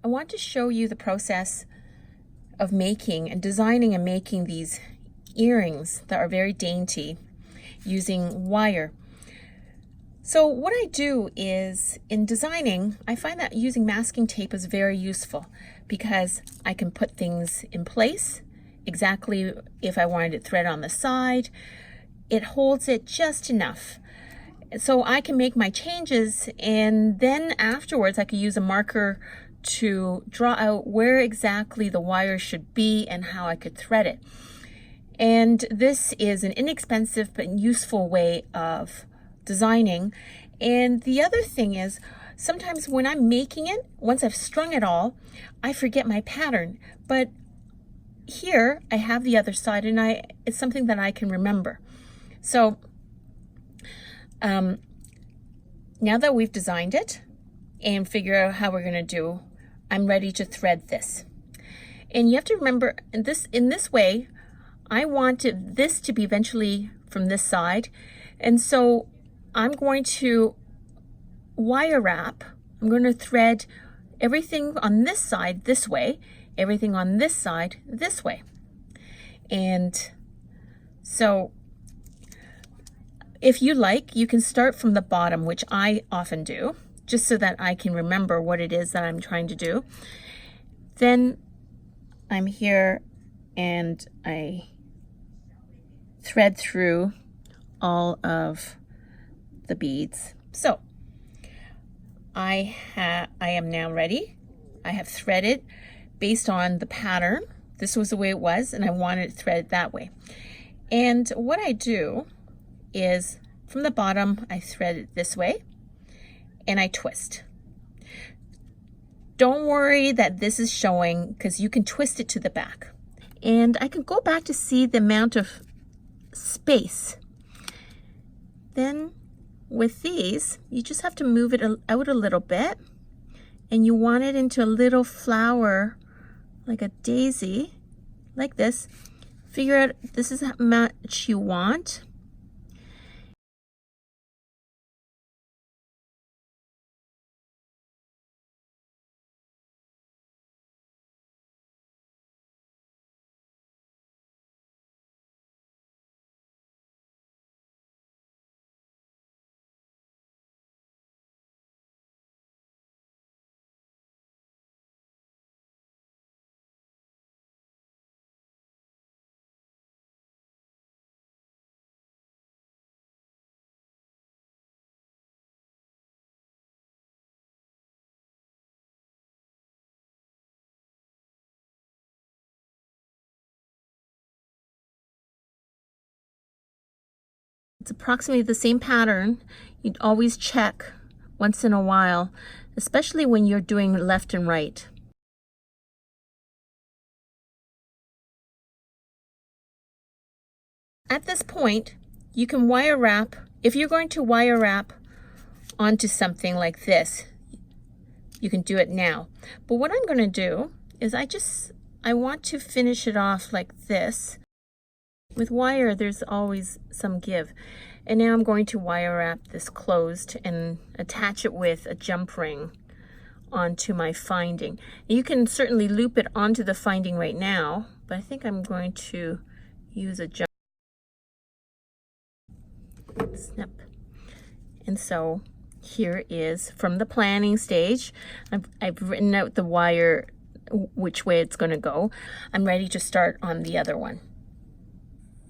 I want to show you the process of making and designing and making these earrings that are very dainty using wire. So what I do is, in designing, I find that using masking tape is very useful because I can put things in place exactly if I wanted it thread on the side. It holds it just enough. So I can make my changes, and then afterwards I could use a marker to draw out where exactly the wire should be and how I could thread it. And this is an inexpensive but useful way of designing. And the other thing is, sometimes when I'm making it, once I've strung it all, I forget my pattern. But here I have the other side, and it's something that I can remember. So now that we've designed it and figure out how we're going to do, I'm ready to thread this. And you have to remember, in this way, I want this to be eventually from this side. And so I'm going to wire wrap. I'm going to thread everything on this side this way, everything on this side this way. And so if you like, you can start from the bottom, which I often do, just so that I can remember what it is that I'm trying to do. Then I'm here and I thread through all of the beads. So I am now ready. I have threaded based on the pattern. This was the way it was, and I wanted it threaded that way. And what I do is, from the bottom, I thread it this way and I twist. Don't worry that this is showing, because you can twist it to the back. And I can go back to see the amount of space. Then with these, you just have to move it out a little bit, and you want it into a little flower, like a daisy, like this. Figure out this is how much you want. It's approximately the same pattern. You'd always check once in a while, especially when you're doing left and right. At this point, you can wire wrap. If you're going to wire wrap onto something like this, you can do it now. But what I'm going to do is I want to finish it off like this. With wire, there's always some give. And now I'm going to wire wrap this closed and attach it with a jump ring onto my finding. You can certainly loop it onto the finding right now, but I think I'm going to use a jump snip. And so here is from the planning stage. I've written out the wire, which way it's going to go. I'm ready to start on the other one.